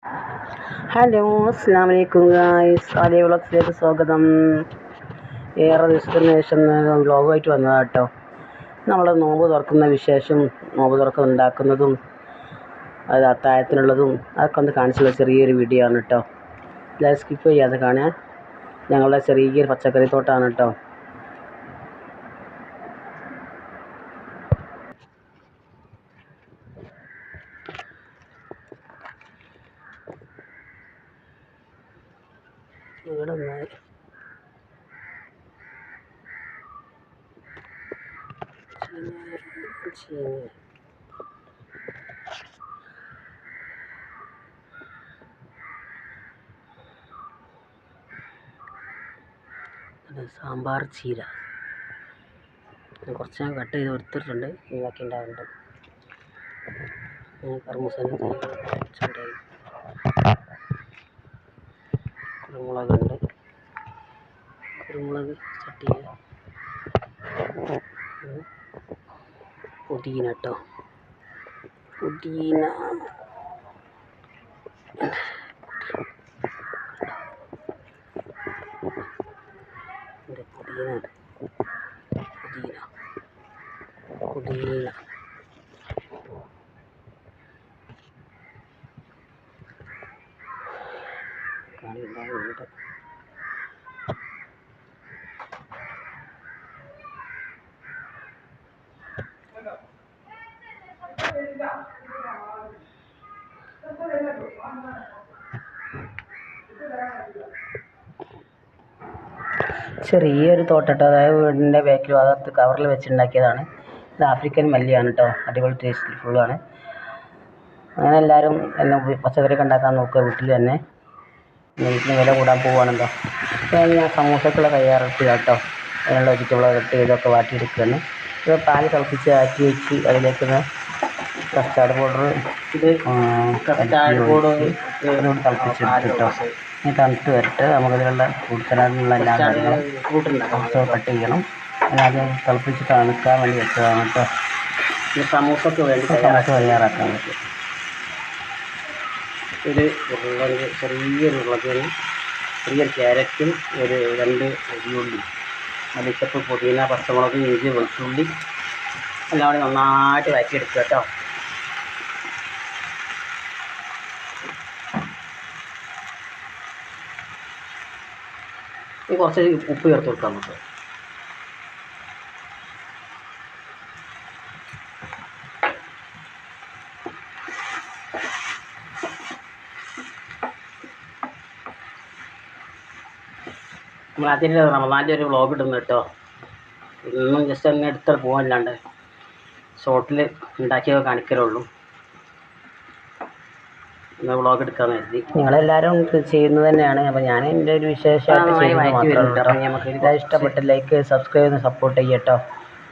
Hello, അസ്സലാമു അലൈക്കും guys. Alia വ്ളോഗ്സിലേക്ക് സ്വാഗതം. ഏറെ ദിവസത്തിന് ശേഷം വ്ളോഗുമായിട്ട് വന്നതാണ് കേട്ടോ. നമ്മൾ നോമ്പ് തുറക്കുന്ന വിശേഷം, നോമ്പ് തുറക്കം ഉണ്ടാക്കുന്നതും അത് അത്താഴത്തിനുള്ളതും അതൊക്കെ ഒന്ന് കാണിച്ചുള്ള ചെറിയൊരു വീഡിയോ ആണ് കേട്ടോ. എല്ലാവരും സ്കിപ്പ് ചെയ്യാതെ കാണുക. ഞങ്ങളുടെ ചെറിയൊരു പച്ചക്കറി തോട്ടമാണ് കേട്ടോ. ഇവിടെ സാമ്പാർ ചീര കുറച്ച് ഞാൻ കട്ട് ചെയ്ത് എടുത്തിട്ടുണ്ട്, ബാക്കി ഉണ്ടാകുന്നുണ്ട്. കർമ്മൂസൻ്റെ ചൂടായി, കുരുമുളകുണ്ട്, കുരുമുളക് ചട്ടിയിൽ, പുതിന കേട്ടോ, പുതിന പുതിന കാണിണ്ടാകുന്നുണ്ട്. ചെറിയൊരു തോട്ടട്ടോ, അതായത് വീടിൻ്റെ ബാക്കിൽ ഭാഗത്ത് കവറിൽ വെച്ചുണ്ടാക്കിയതാണ്. ഇത് ആഫ്രിക്കൻ മല്ലിയാണ് കേട്ടോ, അടിപൊളി ടേസ്റ്റ് ഫുള്ളാണ്. അങ്ങനെ എല്ലാവരും എല്ലാം പച്ചക്കറിയൊക്കെ ഉണ്ടാക്കാൻ നോക്കുക വീട്ടിൽ തന്നെ. വീട്ടിന് വില കൂടാൻ പോവുകയാണല്ലോ. അപ്പോൾ ഞാൻ സമൂസക്കുള്ള തയ്യാറെടുക്കുക കേട്ടോ. അതിനുള്ള വെജിറ്റബിൾ കട്ട് ചെയ്തൊക്കെ വാട്ടിയെടുക്കുകയാണ്. ഇത് പാല് തിളപ്പിച്ച് ആറ്റി വെച്ച് അതിലേക്ക് കസ്റ്റാർഡ് പൗഡർ തിളപ്പിച്ചെടുത്ത് കേട്ടോ. ഇനി തണുത്ത് വരട്ടെ. നമുക്കതിലുള്ള ഫ്രൂട്ട് സലാഡിനുള്ള എല്ലാ കാര്യങ്ങളും കട്ട് ചെയ്യണം. അതിനാദ്യം തിളപ്പിച്ച് തണുക്കാൻ വേണ്ടി വെച്ചതാണ് കേട്ടോ. സമൂസക്ക് വേണ്ടി തയ്യാറാക്കാൻ പറ്റും. ഒരു ഉരുളക്ക്, ചെറിയൊരു ഉരുളക്കിഴങ്ങ്, ചെറിയൊരു ക്യാരറ്റും, ഒരു 2 അരിയുള്ളി, മല്ലിച്ചപ്പ്, പുതിന, പച്ചമുളക്, ഇഞ്ചി, വെളുത്തുള്ളി എല്ലാം കൂടി നന്നായിട്ട് വഴറ്റിയെടുക്കുക കേട്ടോ. ഇനി കുറച്ച് ഉപ്പ് ചേർത്ത് കൊടുക്കാം നമുക്ക്. നമ്മൾ അതിൻ്റെ റമദാൻ്റെ ഒരു വ്ളോഗ് ഇടുന്നു കേട്ടോ. ഇന്നും ജസ്റ്റ് അങ്ങനെ എടുത്തിട്ട് പോകാനല്ലാണ്ട് ഷോർട്ടിൽ ഉണ്ടാക്കിയൊക്കെ കാണിക്കലുള്ളൂ. എന്നാൽ വ്ളോഗ് എടുക്കാമെന്ന് കരുതി. നിങ്ങളെല്ലാവരും ചെയ്യുന്നത് തന്നെയാണ്. അപ്പോൾ ഞാൻ എൻ്റെ ഒരു വിശേഷമായിട്ട് ഇഷ്ടപ്പെട്ട ലൈക്ക്, സബ്സ്ക്രൈബ് ചെയ്ത് സപ്പോർട്ട് ചെയ്യട്ടോ.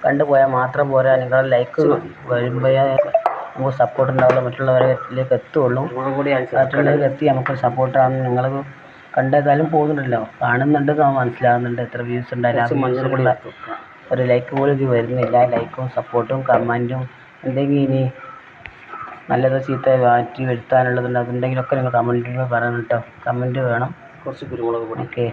കണ്ടുപോയാൽ മാത്രം പോരാ, നിങ്ങളുടെ ലൈക്ക് വരുമ്പോഴേ നമുക്ക് സപ്പോർട്ട് ഉണ്ടാവുള്ളൂ, മറ്റുള്ളവരിലേക്ക് എത്തുള്ളൂ. മറ്റുള്ളവർക്ക് എത്തി നമുക്ക് സപ്പോർട്ടാണ്. നിങ്ങൾ കണ്ടേതായാലും പോകുന്നുണ്ടല്ലോ, കാണുന്നുണ്ട്, മനസ്സിലാകുന്നുണ്ട് എത്ര വ്യൂസ് ഉണ്ടായാലും. ഒരു ലൈക്ക് പോലും ഇത് വരുന്നില്ല. ലൈക്കും സപ്പോർട്ടും കമൻറ്റും എന്തെങ്കിലും ഇനി നല്ലത് ചീത്ത മാറ്റി വരുത്താനുള്ളതുണ്ട്, അതുണ്ടെങ്കിലൊക്കെ നിങ്ങൾ കമൻറ്റിൽ പറയണം കേട്ടോ. കമൻറ്റ് വേണം. കുറച്ച് കുരുമുളക് പൊടി, ഓക്കെ.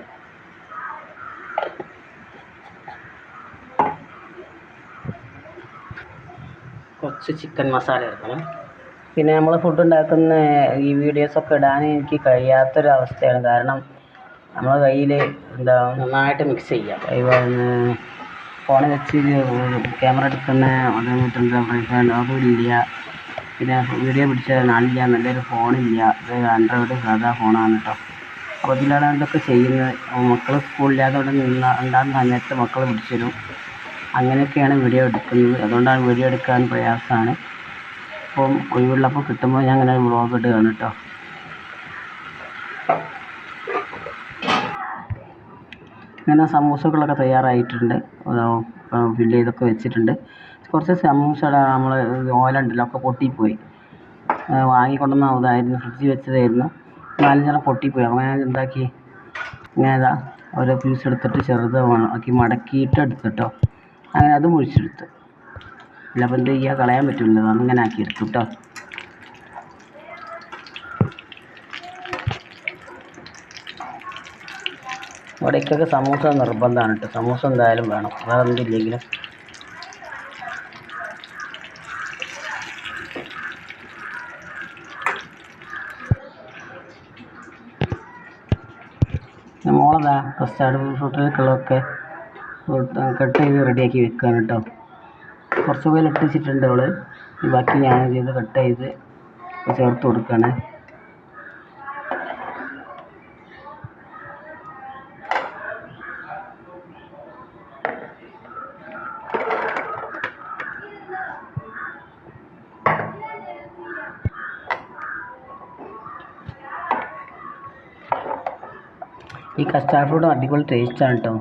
കുറച്ച് ചിക്കൻ മസാല എടുക്കണം. പിന്നെ നമ്മൾ ഫുഡ് ഉണ്ടാക്കുന്ന ഈ വീഡിയോസൊക്കെ ഇടാൻ എനിക്ക് കഴിയാത്തൊരവസ്ഥയാണ്. കാരണം നമ്മളെ കയ്യിൽ നന്നായിട്ട് മിക്സ് ചെയ്യാം. ഫോണിൽ വെച്ച് ക്യാമറ എടുക്കുന്ന അതും ഇല്ല. പിന്നെ വീഡിയോ പിടിച്ച നാളില്ല, നല്ലൊരു ഫോണില്ല. ഇത് ആൻഡ്രോയിഡ് സാധാ ഫോണാണ് കേട്ടോ. അപ്പോൾ ഇതിലാണ് ഇതൊക്കെ ചെയ്യുന്നത്. മക്കൾ സ്കൂളില്ലാതെ ഉണ്ടാകുന്ന സമയത്ത് മക്കൾ പിടിച്ചു തരും. അങ്ങനെയൊക്കെയാണ് വീഡിയോ എടുക്കുന്നത്. അതുകൊണ്ടാണ് വീഡിയോ എടുക്കാൻ പ്രയാസമാണ്. അപ്പം ഒഴിവുള്ളപ്പോൾ കിട്ടുമ്പോൾ ഞാൻ അങ്ങനെ വ്ളോഗ് ഇടുകയാണ് കേട്ടോ. ഇങ്ങനെ സമൂസകളൊക്കെ തയ്യാറായിട്ടുണ്ട്. ഫില്ല് ചെയ്തൊക്കെ വെച്ചിട്ടുണ്ട്. കുറച്ച് സമൂസ നമ്മൾ ഓല ഒക്കെ പൊട്ടിപ്പോയി. വാങ്ങിക്കൊണ്ടുവന്നതായിരുന്നു, ഫ്രിഡ്ജിൽ വെച്ചതായിരുന്നു. 4 പൊട്ടിപ്പോയി. അപ്പോൾ ഞാൻ എന്താക്കി, ഇങ്ങനെ ഓരോ പീസ് എടുത്തിട്ട് ചെറുതാക്കി മടക്കിയിട്ട് എടുത്തിട്ടോ. അങ്ങനെ അത് മുറിച്ചെടുത്ത്. അല്ല അപ്പം എന്ത് ചെയ്യുക, കളയാൻ പറ്റില്ലല്ലോ, അങ്ങനെ ആക്കിയെടുത്തു കേട്ടോ. ഇവിടേക്കൊക്കെ സമൂസ നിർബന്ധമാണ് കേട്ടോ. സമൂസ എന്തായാലും വേണം, വേറെ എന്തില്ലെങ്കിലും. മോളതാ കസ്റ്റാർഡ് ഫ്രൂട്ടിലേക്കുള്ളതൊക്കെ കട്ട് ചെയ്ത് റെഡിയാക്കി വെക്കാൻ കേട്ടോ. കുറച്ച് പോയി ഇട്ട് വെച്ചിട്ടുണ്ട് അവൾ. ബാക്കി ഞാൻ ചെയ്ത് കട്ട് ചെയ്ത് ചേർത്ത് കൊടുക്കുകയാണ്. ഈ കസ്റ്റാർഡ് ഫ്രൂട്ട് അടിപൊളി ടേസ്റ്റാണ് കേട്ടോ.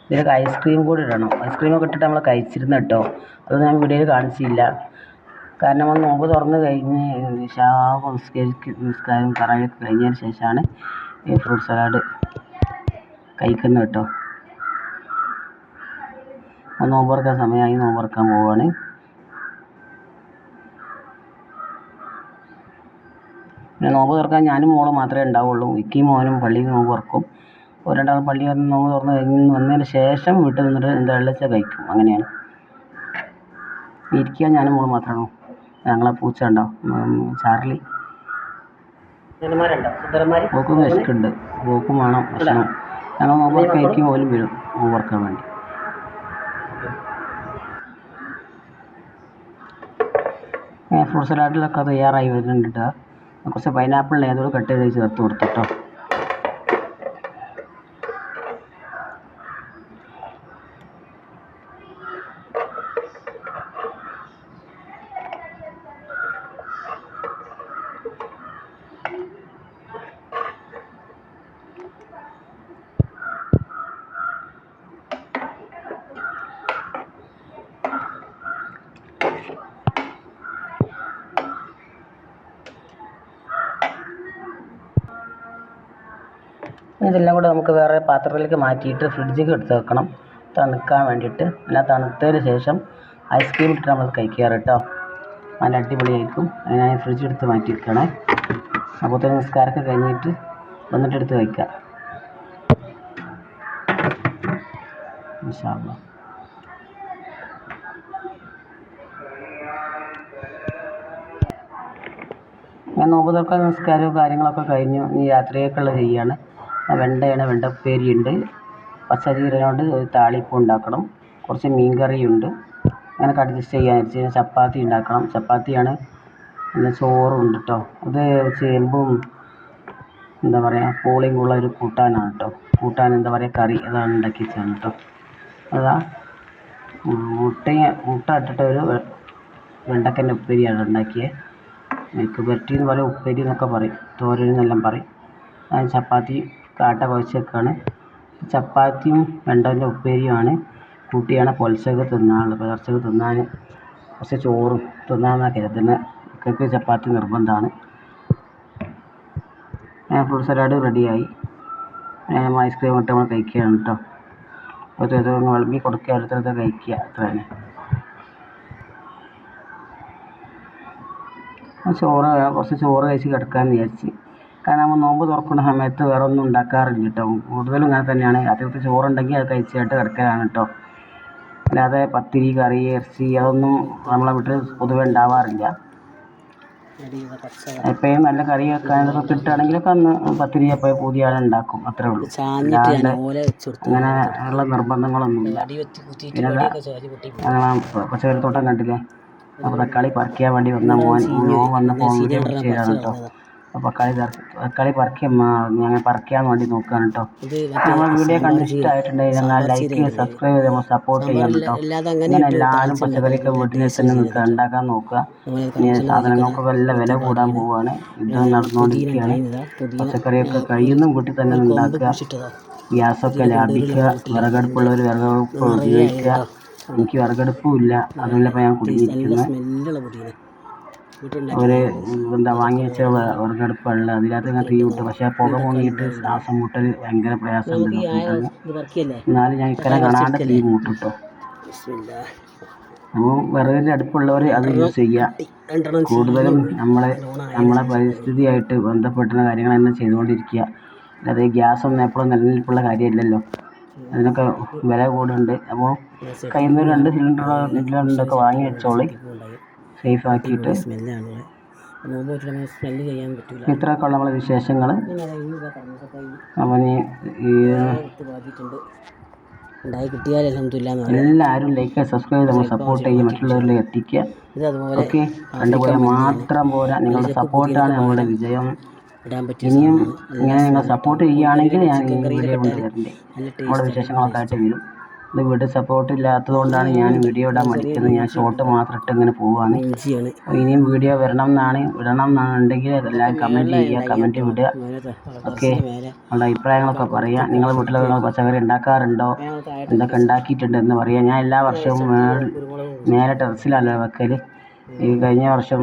ഇതിലൊക്കെ ഐസ്ക്രീം കൂടി ഇടണം. ഐസ്ക്രീമൊക്കെ ഇട്ടിട്ട് നമ്മൾ കഴിച്ചിരുന്നു കേട്ടോ. അത് ഞാൻ വീഡിയോയിൽ കാണിച്ചില്ല. കാരണം നമ്മൾ നോമ്പ് തുറന്ന് കഴിഞ്ഞ് നിസ്കാരം തറാവീഹ് കഴിഞ്ഞതിന് ശേഷമാണ് ഈ ഫ്രൂട്ട് സലാഡ് കഴിക്കുന്നത് കേട്ടോ. നോമ്പ് തുറക്കാൻ സമയമായി, നോമ്പ് തുറക്കാൻ പോവുകയാണ്. പിന്നെ നോമ്പ് തുറക്കാൻ ഞാനും മോളും മാത്രമേ ഉണ്ടാവുള്ളൂ. ഇക്കയും മോനും പള്ളിയിൽ നോമ്പ് തുറക്കും. രണ്ടാളും പള്ളി നോമ്പ് തുറന്ന് കഴിഞ്ഞ് വന്നതിന് ശേഷം വീട്ടിൽ നിന്നിട്ട് എന്താ വെച്ചാൽ കഴിക്കും. അങ്ങനെയാണ്. ഇരിക്കുക ഞാനും മോളും മാത്രമാണോ. ഞങ്ങളെ പൂച്ച ഉണ്ടോ, ചാർലി. ഓക്കും വിശക്കുണ്ട്, ഓക്കും വേണം ഭക്ഷണം. ഞങ്ങൾ നോമ്പ് തുറക്കായിരിക്കും പോലും വരും നോമ്പ് തുറക്കാൻ വേണ്ടി. ഫ്രൂട്ട് സലാഡിലൊക്കെ തയ്യാറായി വരുന്നുണ്ട് കേട്ടോ. കുറച്ച് പൈനാപ്പിളിനെ അതോട് കട്ട് ചെയ്ത് ചേർത്ത് കൊടുത്തിട്ടോ. ഇതെല്ലാം കൂടെ നമുക്ക് വേറെ പാത്രത്തിലേക്ക് മാറ്റിയിട്ട് ഫ്രിഡ്ജിലേക്ക് എടുത്ത് വെക്കണം, തണുക്കാൻ വേണ്ടിയിട്ട്. പിന്നെ തണുത്തതിന് ശേഷം ഐസ്ക്രീം ഇട്ടിട്ട് നമ്മൾ കഴിക്കാറ് കേട്ടോ. നല്ല അടിപൊളിയായിരിക്കും. ഞാൻ ഫ്രിഡ്ജ് എടുത്ത് മാറ്റിയിരിക്കണേ. അപ്പോൾ തന്നെ നിസ്കാരമൊക്കെ കഴിഞ്ഞിട്ട് വന്നിട്ട് എടുത്ത് കഴിക്കാം ഇൻഷാ അല്ലാഹ്. ഞാൻ നോമ്പ് തുറക്കാൻ നിസ്കാരവും കാര്യങ്ങളൊക്കെ കഴിഞ്ഞു. ഇനി രാത്രിയൊക്കെയുള്ള ചെയ്യുകയാണ്. വെണ്ടയാണ്, വെണ്ട ഉപ്പേരിയുണ്ട്. പച്ചജീരകം കൊണ്ട് ഒരു താളിപ്പ് ഉണ്ടാക്കണം. കുറച്ച് മീൻ കറിയുണ്ട്. അങ്ങനെയൊക്കെ അഡ്ജസ്റ്റ് ചെയ്യാൻ വെച്ച് ചപ്പാത്തി ഉണ്ടാക്കണം. ചപ്പാത്തിയാണ്. പിന്നെ ചോറുണ്ട് കേട്ടോ. അത് ചേമ്പും എന്താ പറയുക പൂളിയും ഉള്ള ഒരു കൂട്ടാനാണ് കേട്ടോ. കൂട്ടാൻ എന്താ പറയുക കറി അതാണ് ഉണ്ടാക്കി വെച്ചാണ് കേട്ടോ. അതാ മുട്ട ഇട്ടിട്ട് ഒരു വെണ്ടക്കൻ്റെ ഉപ്പേരിയാണ് ഉണ്ടാക്കിയത്. മെഴുക്ക് പുരട്ടി എന്ന് പറയും, ഉപ്പേരി എന്നൊക്കെ പറയും, തോരൻ എന്നെല്ലാം പറയും. ചപ്പാത്തി കാട്ട കുഴച്ച് വെക്കുകയാണ്. ചപ്പാത്തിയും വെണ്ടൻ്റെ ഉപ്പേരിയുമാണ് കൂട്ടിയാണ് പൊലച്ചക്ക് തിന്നാനുള്ളത്. പുലർച്ചക്ക് തിന്നാൻ കുറച്ച് ചോറും തിന്നാമെന്നാണ് കരുതുന്നത്. മക്കൾക്ക് ചപ്പാത്തി നിർബന്ധമാണ്. ഫ്രൂട്ട് സലാഡ് റെഡിയായി. ഐസ്ക്രീം ഇട്ട് നമ്മൾ കഴിക്കുകയാണ് കേട്ടോ. ഓരോരുത്തർ വിളമ്പി കൊടുക്കുക, ഓരോരുത്തർ കഴിക്കുക, അത്ര തന്നെ. കുറച്ച് ചോറ് കഴിച്ച് കിടക്കാമെന്ന് വിചാരിച്ച്. കാരണം നമ്മൾ നോമ്പ് തുറക്കുന്ന സമയത്ത് വേറെ ഒന്നും ഉണ്ടാക്കാറില്ല കേട്ടോ. കൂടുതലും ഇങ്ങനെ തന്നെയാണ്. രാത്രിത്തെ ചോറുണ്ടെങ്കിൽ അത് കഴിച്ചിട്ട് കിടക്കലാണ് കേട്ടോ. അല്ലാതെ പത്തിരി, കറി, ഇറച്ചി അതൊന്നും നമ്മളെ വീട്ടിൽ പൊതുവെ ഉണ്ടാവാറില്ല. എപ്പോഴും നല്ല കറി വെക്കാനൊക്കെ കിട്ടുകയാണെങ്കിലൊക്കെ അന്ന് പത്തിരി എപ്പോഴും പുതിയ ഉണ്ടാക്കും, അത്രേ ഉള്ളൂ. അങ്ങനെ ഉള്ള നിർബന്ധങ്ങളൊന്നുമില്ല. പിന്നെ ഞങ്ങൾ പച്ചക്കറിത്തോട്ടം കണ്ടില്ലേ, അപ്പോൾ തക്കാളി പറിക്കാൻ വേണ്ടി വന്ന മോൻ വന്നപ്പോൾ വീഡിയോ പിടിച്ച് തരാണ് കേട്ടോ. അപ്പോൾ തക്കാളി ഞങ്ങൾ പറിക്കാൻ വേണ്ടി നോക്കുകയാണ് കേട്ടോ. നമ്മൾ വീഡിയോ കണ്ട് ഇഷ്ടമായിട്ടുണ്ടെങ്കിൽ ഞങ്ങൾ ലൈക്ക് ചെയ്ത് സബ്സ്ക്രൈബ് ചെയ്ത് നമ്മൾ സപ്പോർട്ട് ചെയ്യാം കേട്ടോ. ഇങ്ങനെ എല്ലാവരും പച്ചക്കറിയൊക്കെ വീട്ടിൽ തന്നെ ഉണ്ടാക്കാൻ നോക്കുക. ഇനി സാധനങ്ങൾക്കൊക്കെ നല്ല വില കൂടാൻ പോവുകയാണ്, യുദ്ധം നടന്നുകൊണ്ടിരിക്കുകയാണ്. പച്ചക്കറിയൊക്കെ കഴിയുന്നതും വീട്ടിൽ തന്നെ ഉണ്ടാക്കുക. ഗ്യാസൊക്കെ ലാഭിക്കുക. വിറകടുപ്പുള്ളവർ വിറകടുപ്പ് ഉപയോഗിക്കുക. എനിക്ക് വിറകടുപ്പും ഇല്ല, അതുമല്ല ഇപ്പോൾ ഞാൻ കുടുങ്ങിയിരിക്കുന്നത്. ഒരു വാങ്ങി വെച്ച വിറകടുപ്പുള്ള അതിനകത്ത് ഞാൻ തീ വിട്ടു. പക്ഷേ പുക പൊങ്ങിയിട്ട് ശ്വാസം മുട്ടൽ ഭയങ്കര പ്രയാസമുണ്ട്. എന്നാലും ഞാൻ ഇക്കനെ കാണാണ്ട് തീ മൂട്ടിട്ടോ. അപ്പോൾ വിറകിൻ്റെ അടുപ്പുള്ളവർ അത് യൂസ് ചെയ്യുക. കൂടുതലും നമ്മളെ പരിസ്ഥിതിയായിട്ട് ബന്ധപ്പെട്ടുള്ള കാര്യങ്ങൾ തന്നെ ചെയ്തുകൊണ്ടിരിക്കുക. അത് ഗ്യാസൊന്നും എപ്പോഴും നിലനിൽപ്പുള്ള കാര്യമല്ലല്ലോ, അതിനൊക്കെ വില കൂടുന്നുണ്ട്. അപ്പോൾ കയ്യിൽ നിന്ന് 2 സിലിണ്ടറൊക്കെ വാങ്ങി വെച്ചോളി, സേഫ് ആക്കിയിട്ട്. ഇത്രയൊക്കെ ഉള്ള നമ്മളെ വിശേഷങ്ങൾ. അപ്പം എല്ലാവരും ലൈക്ക് സബ്സ്ക്രൈബ് നമ്മൾ സപ്പോർട്ട് ചെയ്യുക, മറ്റുള്ളവരിലേക്ക് എത്തിക്കുക. ഓക്കെ, കണ്ടുപോയാൽ മാത്രം പോരാ, നിങ്ങളുടെ സപ്പോർട്ടാണ് നമ്മളുടെ വിജയം. ഇനിയും ഇങ്ങനെ നിങ്ങൾ സപ്പോർട്ട് ചെയ്യുകയാണെങ്കിൽ ഞാൻ ഈ വീഡിയോ കൊണ്ടുവരണ്ടേ, നമ്മുടെ വിശേഷങ്ങളൊക്കെ ആയിട്ട് വരും. ഇത് വീഡിയോ സപ്പോർട്ട് ഇല്ലാത്തത് കൊണ്ടാണ് ഞാൻ വീഡിയോ ഇടാൻ മടിക്കുന്നത്. ഞാൻ ഷോർട്ട് മാത്രം ഇട്ട് ഇങ്ങനെ പോവുകയാണ്. ഇനിയും വീഡിയോ ഇടണം എന്നാണെന്നുണ്ടെങ്കിൽ അതെല്ലാം കമൻറ്റ് ചെയ്യുക, കമൻറ്റ് വിടുക. ഓക്കെ, നിങ്ങളുടെ അഭിപ്രായങ്ങളൊക്കെ പറയുക. നിങ്ങളുടെ വീട്ടിലൊക്കെ പച്ചക്കറി ഉണ്ടാക്കാറുണ്ടോ, എന്തൊക്കെ ഉണ്ടാക്കിയിട്ടുണ്ടെന്ന് പറയുക. ഞാൻ എല്ലാ വർഷവും മേലെ ടെറസിലല്ല വെക്കൽ. ഈ കഴിഞ്ഞ വർഷം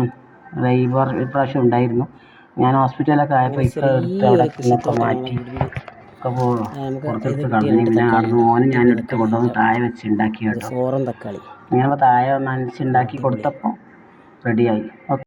ഇപ്രാവശ്യം ഉണ്ടായിരുന്നു. ഞാൻ ഹോസ്പിറ്റലൊക്കെ ആയപ്പോൾ ഇപ്പം എടുത്ത് അവിടെ നിന്നൊക്കെ മാറ്റി ഒക്കെ പുറത്തെടുത്ത് കളഞ്ഞു. പിന്നെ അവിടെ മോനും ഞാൻ എടുത്ത് കൊണ്ടുവന്ന് താഴെ വെച്ച് ഉണ്ടാക്കി കേട്ടോ. ഇങ്ങനെ താഴെ നനച്ചുണ്ടാക്കി കൊടുത്തപ്പോൾ റെഡിയായി.